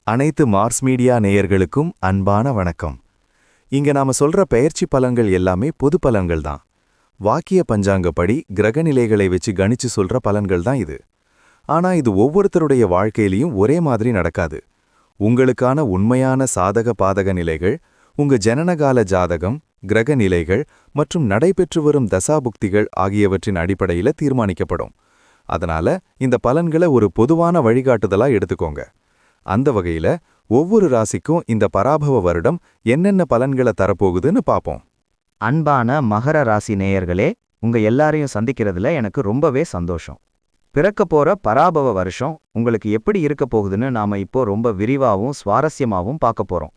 அனைத்து Mars media நேயர்களுக்கும் அன்பான வணக்கம். இங்க நாம சொல்ற பெயர்ச்சி பலன்கள் எல்லாமே பொது பலன்கள் தான். வாக்கிய பஞ்சாங்கப்படி கிரக நிலைகளை வச்சு கணிச்சு சொல்ற பலன்கள் தான் இது. ஆனா இது ஒவ்வொருத்தருடைய வாழ்க்கையிலையும் ஒரே மாதிரி நடக்காது. உங்களுக்கான உண்மையான சாதக பாதக நிலைகள் உங்க ஜனனகால ஜாதகம், கிரக நிலைகள் மற்றும் நடைபெற்று வரும் தசாபுக்திகள் ஆகியவற்றின் அடிப்படையில தீர்மானிக்கப்படும். அதனால இந்த பலன்களை ஒரு பொதுவான வழிகாட்டுதலா எடுத்துக்கோங்க. அந்த வகையில ஒவ்வொரு ராசிக்கும் இந்த பராபவ வருடம் என்னென்ன பலன்களை தரப்போகுதுன்னு பாப்போம். அன்பான மகர ராசி நேயர்களே, உங்க எல்லாரையும் சந்திக்கிறதுல எனக்கு ரொம்பவே சந்தோஷம். பிறக்க போற பராபவ வருஷம் உங்களுக்கு எப்படி இருக்க போகுதுன்னு நாம இப்போ ரொம்ப விரிவாவும் சுவாரஸ்யமாவும் பார்க்க போறோம்.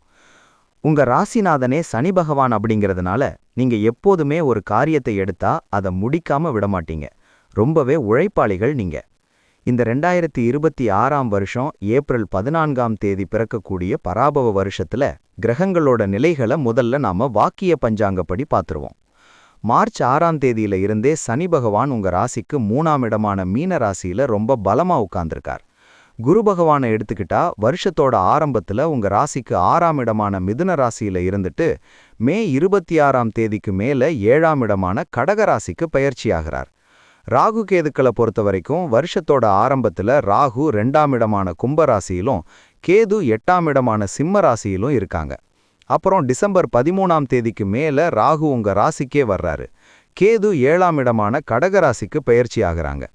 உங்க ராசிநாதனே சனி பகவான் அப்படிங்கிறதுனால நீங்க எப்போதுமே ஒரு காரியத்தை எடுத்தா அதை முடிக்காம விடமாட்டீங்க. ரொம்பவே உழைப்பாளிகள் நீங்க. இந்த 2026ஆம் வருஷம் ஏப்ரல் 14ஆம் தேதி பிறக்கக்கூடிய பராபவ வருஷத்துல கிரகங்களோட நிலைகளை முதல்ல நாம வாக்கிய பஞ்சாங்கப்படி பார்த்துருவோம். மார்ச் 6ஆம் தேதியில இருந்தே சனி பகவான் உங்க ராசிக்கு 3ஆம் இடமான மீன ராசியில ரொம்ப பலமா உட்கார்ந்திருக்கார். குரு பகவானை எடுத்துக்கிட்டா வருஷத்தோட ஆரம்பத்துல உங்க ராசிக்கு 6ஆம் இடமான மிதுன ராசியில இருந்துட்டு மே 26ஆம் தேதிக்கு மேல 7ஆம் இடமான கடக ராசிக்கு பயிற்சியாகிறார். ராகு கேதுக்களை பொறுத்த வரைக்கும் வருஷத்தோட ஆரம்பத்துல ராகு 2ஆம் இடமான கும்பராசியிலும் கேது 8ஆம் இடமான சிம்ம ராசியிலும் இருக்காங்க. அப்புறம் டிசம்பர் 13ஆம் தேதிக்கு மேல ராகு உங்க ராசிக்கே வர்றாரு. கேது 7ஆம் இடமான கடக ராசிக்கு பயிற்சி ஆகிறாங்க.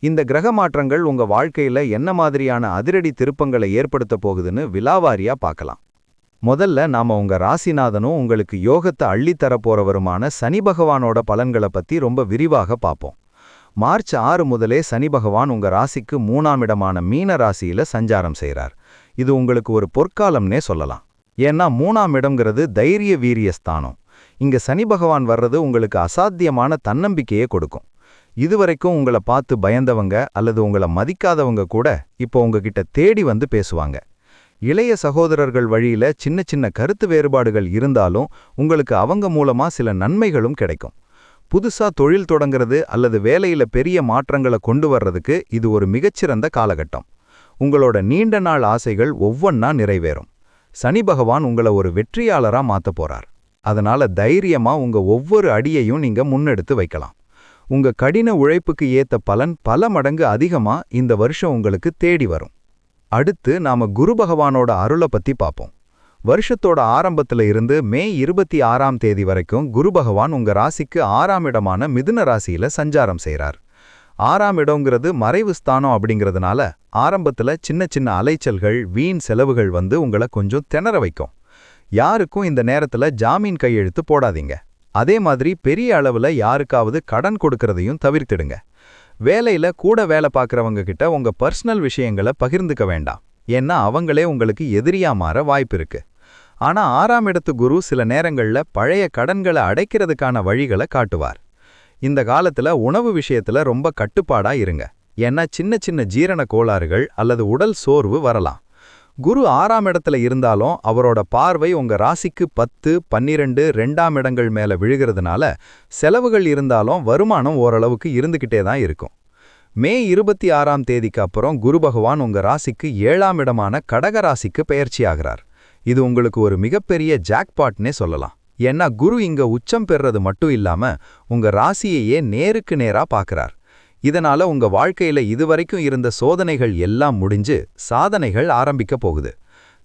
இந்த கிரக மாற்றங்கள் உங்க வாழ்க்கையில என்ன மாதிரியான அதிரடி திருப்பங்களை ஏற்படுத்த போகுதுன்னு விலாவாரியா பார்க்கலாம். முதல்ல நாம உங்க ராசிநாதனும் உங்களுக்கு யோகத்தை அள்ளித்தர போறவருமான சனி பகவானோட பலன்களை பத்தி ரொம்ப விரிவாக பார்ப்போம். மார்ச் 6 முதலே சனி பகவான் உங்க ராசிக்கு 3ஆம் இடமான மீன ராசியில சஞ்சாரம் செய்கிறார். இது உங்களுக்கு ஒரு பொற்காலம்னே சொல்லலாம். ஏன்னா 3ஆம் இடம்ங்கிறது தைரிய வீரிய ஸ்தானம். இங்க சனி பகவான் வர்றது உங்களுக்கு அசாத்தியமான தன்னம்பிக்கையை கொடுக்கும். இதுவரைக்கும் உங்களை பார்த்து பயந்தவங்க அல்லது உங்களை மதிக்காதவங்க கூட இப்போ உங்ககிட்ட தேடி வந்து பேசுவாங்க. இளைய சகோதரர்கள் வழியில சின்ன சின்ன கருத்து வேறுபாடுகள் இருந்தாலும் உங்களுக்கு அவங்க மூலமா சில நன்மைகளும் கிடைக்கும். புதுசா தொழில் தொடங்கிறது அல்லது வேலையில பெரிய மாற்றங்களை கொண்டு வர்றதுக்கு இது ஒரு மிகச்சிறந்த காலகட்டம். உங்களோட நீண்ட நாள் ஆசைகள் ஒவ்வொன்னா நிறைவேறும். சனி பகவான் உங்களை ஒரு வெற்றியாளரா மாத்த போறார். அதனால தைரியமா உங்க ஒவ்வொரு அடியையும் நீங்க முன்னெடுத்து வைக்கலாம். உங்க கடின உழைப்புக்கு ஏத்த பலன் பல மடங்கு அதிகமா இந்த வருஷம் உங்களுக்கு தேடி வரும். அடுத்து நாம குரு பகவானோட அருளை பத்தி பார்ப்போம். வருஷத்தோட ஆரம்பத்துல இருந்து மே 26ஆம் தேதி வரைக்கும் குரு பகவான் உங்க ராசிக்கு 6ஆம் இடமான மிதுன ராசியில சஞ்சாரம் செய்கிறார். 6ஆம் இடம்ங்கிறது மறைவு ஸ்தானம் அப்படிங்கிறதுனால ஆரம்பத்துல சின்ன சின்ன அலைச்சல்கள், வீண் செலவுகள் வந்து உங்களை கொஞ்சம் திணற வைக்கும். யாருக்கும் இந்த நேரத்துல ஜாமீன் கையெழுத்து போடாதீங்க. அதே மாதிரி பெரிய அளவுல யாருக்காவது கடன் கொடுக்கறதையும் தவிர்த்திடுங்க. வேலையில கூட வேலை பார்க்கறவங்க கிட்ட உங்க பர்சனல் விஷயங்களை பகிர்ந்துக்க வேண்டாம். ஏன்னா அவங்களே உங்களுக்கு எதிரியா மாற வாய்ப்பு இருக்கு. ஆனா 6ஆம் இடத்து குரு சில நேரங்கள்ல பழைய கடன்களை அடைக்கிறதுக்கான வழிகளை காட்டுவார். இந்த காலத்துல உணவு விஷயத்துல ரொம்ப கட்டுப்பாடா இருங்க. ஏன்னா சின்ன சின்ன ஜீரண கோளாறுகள் அல்லது உடல் சோர்வு வரலாம். குரு 6ஆம் இடத்துல இருந்தாலும் அவரோட பார்வை உங்க ராசிக்கு 10, 12, 2ஆம் இடங்கள் மேல விழுகிறதுனால செலவுகள் இருந்தாலும் வருமானம் ஓரளவுக்கு இருந்துகிட்டே தான் இருக்கும். மே 26ஆம் தேதிக்கு அப்புறம் குரு பகவான் உங்க ராசிக்கு 7ஆம் இடமான கடக ராசிக்கு பயிற்சியாகிறார். இது உங்களுக்கு ஒரு மிகப்பெரிய ஜாக்பாட்னே சொல்லலாம். ஏன்னா குரு இங்க உச்சம் பெறுறது மட்டும் இல்லாம உங்க ராசியையே நேருக்கு நேரா பார்க்கறார். இதனால உங்க வாழ்க்கையில இதுவரைக்கும் இருந்த சோதனைகள் எல்லாம் முடிஞ்சு சாதனைகள் ஆரம்பிக்க போகுது.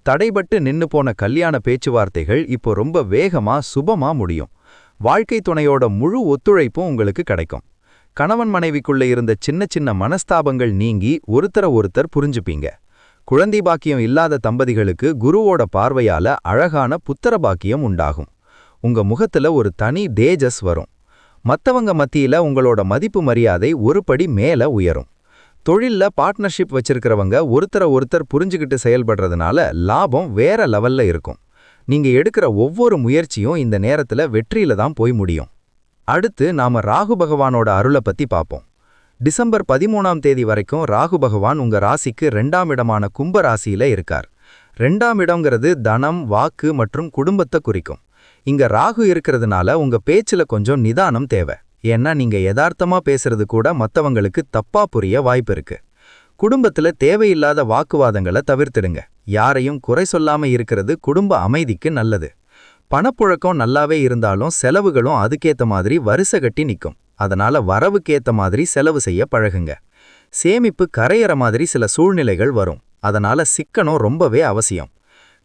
தடைபட்டு நின்னு போன கல்யாண பேச்சுவார்த்தைகள் இப்போ ரொம்ப வேகமா சுபமா முடியும். வாழ்க்கை துணையோட முழு ஒத்துழைப்பும் உங்களுக்கு கிடைக்கும். கணவன் மனைவிக்குள்ள இருந்த சின்ன சின்ன மனஸ்தாபங்கள் நீங்கி ஒருத்தர் புரிஞ்சுப்பீங்க. குழந்தை பாக்கியம் இல்லாத தம்பதிகளுக்கு குருவோட பார்வையால அழகான புத்திர பாக்கியம் உண்டாகும். உங்க முகத்துல ஒரு தனி தேஜஸ் வரும். மத்தவங்க மத்தியில உங்களோட மதிப்பு மரியாதை ஒரு படி மேல உயரும். தொழில்ல பார்ட்னர்ஷிப் வச்சிருக்கிறவங்க ஒருத்தர் புரிஞ்சுக்கிட்டு செயல்படுறதுனால லாபம் வேற லெவல்ல இருக்கும். நீங்க எடுக்கிற ஒவ்வொரு முயற்சியும் இந்த நேரத்துல வெற்றியில தான் போய் முடியும். அடுத்து நாம ராகு பகவானோட அருளை பத்தி பார்ப்போம். டிசம்பர் 13ஆம் தேதி வரைக்கும் ராகு பகவான் உங்க ராசிக்கு 2ஆம் இடமான கும்ப ராசியில இருக்கார். 2ஆம் இடம்ங்கிறது தனம், வாக்கு மற்றும் குடும்பத்தை குறிக்கும். இங்க ராகு இருக்கிறதுனால உங்க பேச்சுல கொஞ்சம் நிதானம் தேவை. ஏன்னா நீங்க யதார்த்தமா பேசுறது கூட மத்தவங்களுக்கு தப்பா புரிய வாய்ப்பு இருக்கு. குடும்பத்துல தேவையில்லாத வாக்குவாதங்களை தவிர்த்திடுங்க. யாரையும் குறை சொல்லாம இருக்கிறது குடும்ப அமைதிக்கு நல்லது. பணப்புழக்கம் நல்லாவே இருந்தாலும் செலவுகளும் அதுக்கேத்த மாதிரி வரிசை கட்டி நிற்கும். அதனால வரவுக்கேத்த மாதிரி செலவு செய்ய பழகுங்க. சேமிப்பு கரையற மாதிரி சில சூழ்நிலைகள் வரும். அதனால சிக்கனம் ரொம்பவே அவசியம்.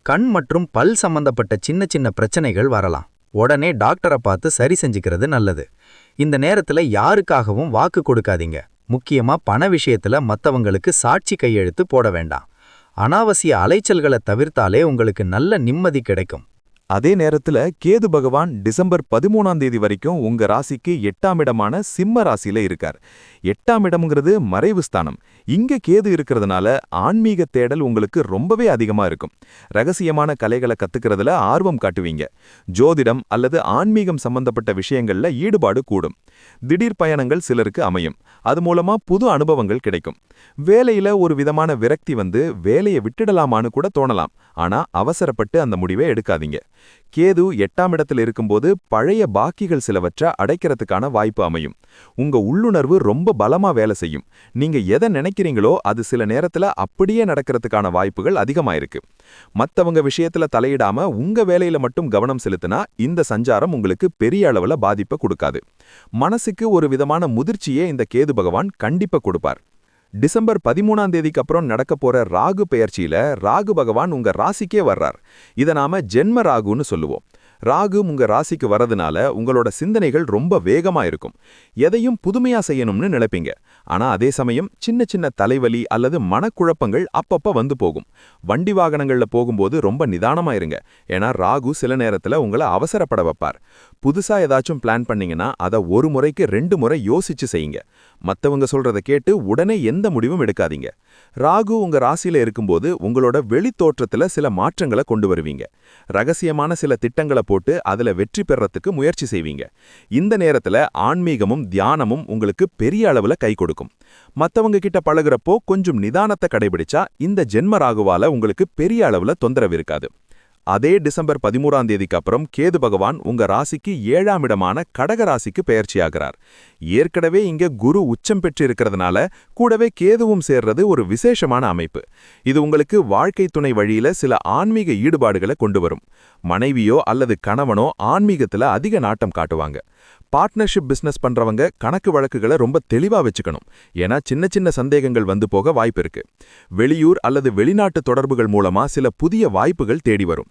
கண் மற்றும் பல் சம்பந்தப்பட்ட சின்ன சின்ன பிரச்சனைகள் வரலாம். உடனே டாக்டரை பார்த்து சரி செஞ்சுக்கிறது நல்லது. இந்த நேரத்துல யாருக்காகவும் வாக்கு கொடுக்காதீங்க. முக்கியமா பண விஷயத்துல மத்தவங்களுக்கு சாட்சி கையெழுத்து போட வேண்டாம். அனாவசிய அலைச்சல்களை தவிர்த்தாலே உங்களுக்கு நல்ல நிம்மதி கிடைக்கும். அதே நேரத்துல கேது பகவான் டிசம்பர் 13ஆம் தேதி வரைக்கும் உங்க ராசிக்கு 8ஆம் இடமான சிம்ம ராசியில இருக்கார். 8ஆம் இடம்ங்கிறது மறைவு ஸ்தானம். இங்க கேது இருக்கிறதுனால ஆன்மீக தேடல் உங்களுக்கு ரொம்பவே அதிகமா இருக்கும். ரகசியமான கலைகளை கத்துக்கிறதுல ஆர்வம் காட்டுவீங்க. ஜோதிடம் அல்லது ஆன்மீகம் சம்பந்தப்பட்ட விஷயங்கள்ல ஈடுபாடு கூடும். திடீர் பயணங்கள் சிலருக்கு அமையும். அது மூலமா புது அனுபவங்கள் கிடைக்கும். வேலையில ஒரு விதமான விரக்தி வந்து வேலையை விட்டுடலாமான்னு கூட தோணலாம். ஆனா அவசரப்பட்டு அந்த முடிவை எடுக்காதீங்க. கேது 8ஆம் இடத்துல இருக்கும்போது பழைய பாக்கிகள் சிலவற்றை அடைக்கிறதுக்கான வாய்ப்பு அமையும். உங்க உள்ளுணர்வு ரொம்ப பலமா வேலை செய்யும். நீங்க எதை நினைக்கிறீங்களோ அது சில நேரத்துல அப்படியே நடக்கிறதுக்கான வாய்ப்புகள் அதிகமாயிருக்கு. மத்தவங்க விஷயத்துல தலையிடாம உங்க வேலையில மட்டும் கவனம் செலுத்தினா இந்த சஞ்சாரம் உங்களுக்கு பெரிய அளவுல பாதிப்பை கொடுக்காது. மனசுக்கு ஒரு விதமான முதிர்ச்சியே இந்த கேது பகவான் கண்டிப்பா கொடுப்பார். டிசம்பர் 13ஆம் தேதிக்கு அப்புறம் நடக்க போற ராகு பெயர்ச்சியில ராகு பகவான் உங்க ராசிக்கே வர்றார். இதை நாம ஜென்ம ராகுன்னு சொல்லுவோம். ராகு உங்க ராசிக்கு வரதுனால உங்களோட சிந்தனைகள் ரொம்ப வேகமா இருக்கும். எதையும் புதுமையா செய்யணும்னு நினைப்பீங்க. ஆனா அதே சமயம் சின்ன சின்ன தலைவலி அல்லது மனக்குழப்பங்கள் அப்பப்ப வந்து போகும். வண்டி வாகனங்கள்ல போகும்போது ரொம்ப நிதானமா இருங்க. ஏன்னா ராகு சில நேரத்துல உங்களை அவசரப்பட வைப்பார். புதுசா ஏதாச்சும் பிளான் பண்ணீங்கன்னா அதை ஒரு முறைக்கு 2 முறை யோசிச்சு செய்யுங்க. மத்தவங்க சொல்றதை கேட்டு உடனே எந்த முடிவும் எடுக்காதீங்க. ராகு உங்க ராசியில இருக்கும்போது உங்களோட வெளித்தோற்றத்துல சில மாற்றங்களை கொண்டு வருவீங்க. ரகசியமான சில திட்டங்களை போட்டு அதுல வெற்றி பெறறதுக்கு முயற்சி செய்வீங்க. இந்த நேரத்துல ஆன்மீகமும் தியானமும் உங்களுக்கு பெரிய அளவுல கை கொடுக்கும். மத்தவங்க கிட்ட பழகுறப்போ கொஞ்சம் நிதானத்தை கடைபிடிச்சா இந்த ஜென்ம ராகுவால உங்களுக்கு பெரிய அளவுல தொந்தரவு இருக்காது. அதே டிசம்பர் 13ஆம் தேதிக்கு அப்புறம் கேது பகவான் உங்க ராசிக்கு 7ஆம் இடமான கடக ராசிக்கு பெயர்ச்சியாகிறார். ஏற்கனவே இங்க குரு உச்சம் பெற்று இருக்கிறதுனால கூடவே கேதுவும் சேர்றது ஒரு விசேஷமான அமைப்பு. இது உங்களுக்கு வாழ்க்கை துணை வழியில சில ஆன்மீக ஈடுபாடுகளை கொண்டு வரும். மனைவியோ அல்லது கணவனோ ஆன்மீகத்துல அதிக நாட்டம் காட்டுவாங்க. பார்ட்னர்ஷிப் பிசினஸ் பண்றவங்க கணக்கு வழக்குகளை ரொம்ப தெளிவா வச்சுக்கணும். ஏன்னா சின்ன சின்ன சந்தேகங்கள் வந்து போக வாய்ப்பு இருக்கு. வெளியூர் அல்லது வெளிநாட்டு தொடர்புகள் மூலமா சில புதிய வாய்ப்புகள் தேடி வரும்.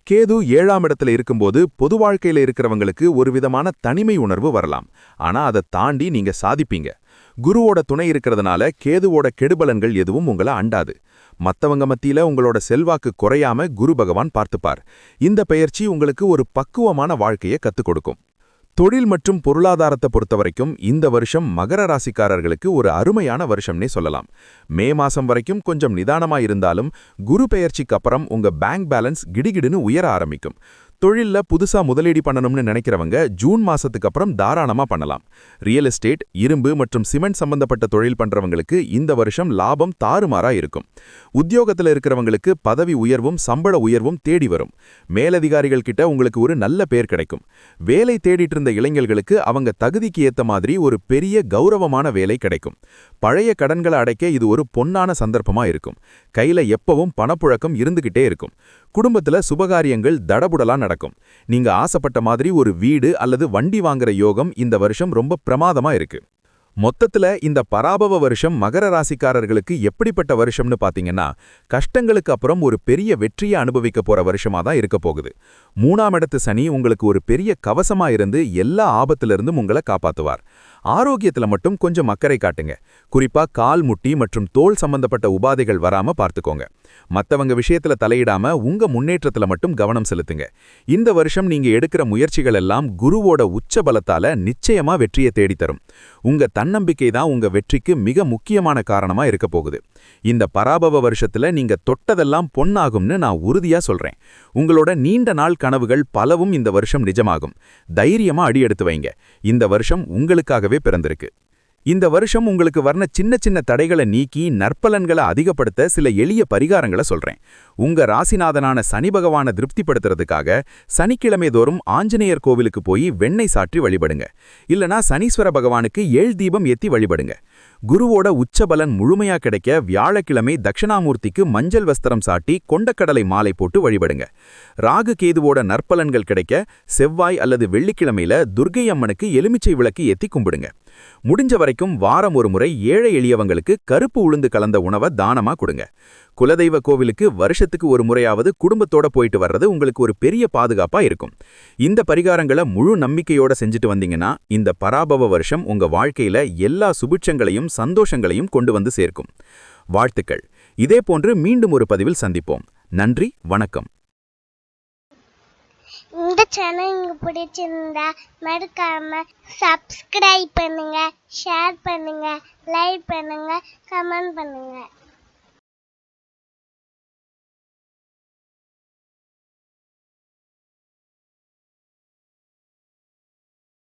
கேது 7ஆம் இடத்துல இருக்கும்போது பொது வாழ்க்கையில இருக்கிறவங்களுக்கு ஒரு விதமான தனிமை உணர்வு வரலாம். ஆனா அதை தாண்டி நீங்க சாதிப்பீங்க. குருவோட துணை இருக்கிறதுனால கேதுவோட கெடுபலன்கள் எதுவும் உங்களை அண்டாது. மத்தவங்க மத்தியில உங்களோட செல்வாக்கு குறையாம குரு பகவான் பார்த்துப்பார். இந்த பெயர்ச்சி உங்களுக்கு ஒரு பக்குவமான வாழ்க்கையை கத்துக் கொடுக்கும். தொழில் மற்றும் பொருளாதாரத்தை பொறுத்தவரைக்கும் இந்த வருஷம் மகர ராசிக்காரர்களுக்கு ஒரு அருமையான வருஷம்னே சொல்லலாம். மே மாசம் வரைக்கும் கொஞ்சம் நிதானமா இருந்தாலும் குரு பெயர்ச்சிக்கு அப்புறம் உங்க பேங்க் பேலன்ஸ் கிடிகிடுன்னு உயர ஆரம்பிக்கும். தொழில்ல புதுசா முதலீடு பண்ணணும்னு நினைக்கிறவங்க ஜூன் மாசத்துக்கு அப்புறம் தாராளமா பண்ணலாம். ரியல் எஸ்டேட், இரும்பு மற்றும் சிமெண்ட் சம்பந்தப்பட்ட தொழில் பண்றவங்களுக்கு இந்த வருஷம் லாபம் தாறுமாறா இருக்கும். உத்தியோகத்துல இருக்கிறவங்களுக்கு பதவி உயர்வும் சம்பள உயர்வும் தேடி வரும். மேலதிகாரிகள் கிட்ட உங்களுக்கு ஒரு நல்ல பேர் கிடைக்கும். வேலை தேடிட்டு இருந்த இளைஞர்களுக்கு அவங்க தகுதிக்கு ஏத்த மாதிரி ஒரு பெரிய கௌரவமான வேலை கிடைக்கும். பழைய கடன்களை அடைக்க இது ஒரு பொன்னான சந்தர்ப்பமா இருக்கும். கையில எப்பவும் பணப்புழக்கம் இருந்துகிட்டே இருக்கும். குடும்பத்துல சுபகாரியங்கள் தடபுடலா நடக்கும். நீங்க ஆசைப்பட்ட மாதிரி ஒரு வீடு அல்லது வண்டி வாங்குற யோகம் இந்த வருஷம் ரொம்ப பிரமாதமா இருக்கு. மொத்தத்துல இந்த பராபவ வருஷம் மகர ராசிக்காரர்களுக்கு எப்படிப்பட்ட வருஷம்னு பாத்தீங்கன்னா, கஷ்டங்களுக்கு அப்புறம் ஒரு பெரிய வெற்றியை அனுபவிக்க போற வருஷமா தான் இருக்க போகுது. 3ஆம் இடத்து சனி உங்களுக்கு ஒரு பெரிய கவசமா இருந்து எல்லா ஆபத்திலிருந்தும் உங்களை காப்பாத்துவார். ஆரோக்கியத்துல மட்டும் கொஞ்சம் அக்கறை காட்டுங்க. குறிப்பா கால் முட்டி மற்றும் தோல் சம்பந்தப்பட்ட உபாதைகள் வராம பார்த்துக்கோங்க. மத்தவங்க விஷயத்துல தலையிடாம உங்க முன்னேற்றத்துல மட்டும் கவனம் செலுத்துங்க. இந்த வருஷம் நீங்க எடுக்கிற முயற்சிகள் எல்லாம் குருவோட உச்ச பலத்தால நிச்சயமா வெற்றியை தேடித்தரும். உங்க தன்னம்பிக்கை தான் உங்க வெற்றிக்கு மிக முக்கியமான காரணமா இருக்க போகுது. இந்த பராபவ வருஷத்துல நீங்க தொட்டதெல்லாம் பொன்னாகும்னு நான் உறுதியா சொல்றேன். உங்களோட நீண்ட நாள் கனவுகள் பலவும் இந்த வருஷம் நிஜமாகும். தைரியமா அடி எடுத்து வைங்க. இந்த வருஷம் உங்களுக்காகவே பிறந்திருக்கு. இந்த வருஷம் உங்களுக்கு வர்ண சின்ன சின்ன தடைகளை நீக்கி நற்பலன்களை அதிகப்படுத்த சில எளிய பரிகாரங்களை சொல்றேன். உங்க ராசிநாதனான சனி பகவானை திருப்திப்படுத்துறதுக்காக சனிக்கிழமை தோறும் ஆஞ்சநேயர் கோவிலுக்கு போய் வெண்ணெய் சாற்றி வழிபடுங்க. இல்லனா சனீஸ்வர பகவானுக்கு 7 தீபம் ஏத்தி வழிபடுங்க. குருவோட உச்சபலன் முழுமையா கிடைக்க வியாழக்கிழமை தட்சிணாமூர்த்திக்கு மஞ்சள் வஸ்திரம் சாட்டி கொண்டக்கடலை மாலை போட்டு வழிபடுங்க. ராகு கேதுவோட நற்பலன்கள் கிடைக்க செவ்வாய் அல்லது வெள்ளிக்கிழமையில துர்க்கை அம்மனுக்கு எலுமிச்சை விளக்கு ஏத்தி கும்பிடுங்க. முடிஞ்ச வரைக்கும் வாரம் ஒரு முறை ஏழை எளியவங்களுக்கு கருப்பு உளுந்து கலந்த உணவை தானமா கொடுங்க. குலதெய்வ கோவிலுக்கு வருஷத்துக்கு ஒரு முறையாவது குடும்பத்தோட போயிட்டு வர்றது உங்களுக்கு ஒரு பெரிய பாதுகாப்பா இருக்கும். இந்த பரிகாரங்களை முழு நம்பிக்கையோட செஞ்சுட்டு வந்தீங்கன்னா இந்த பராபவ வருஷம் உங்க வாழ்க்கையில எல்லா சுபிட்சங்களையும் சந்தோஷங்களையும் கொண்டு வந்து சேர்க்கும். வாழ்த்துக்கள். இதே போன்று மீண்டும் ஒரு பதிவில் சந்திப்போம். நன்றி, வணக்கம். இந்த சேனல் உங்களுக்கு பிடிச்சிருந்தா மறக்காம சப்ஸ்கிரைப் பண்ணுங்க, ஷேர் பண்ணுங்க, லைக் பண்ணுங்க, கமெண்ட் பண்ணுங்க.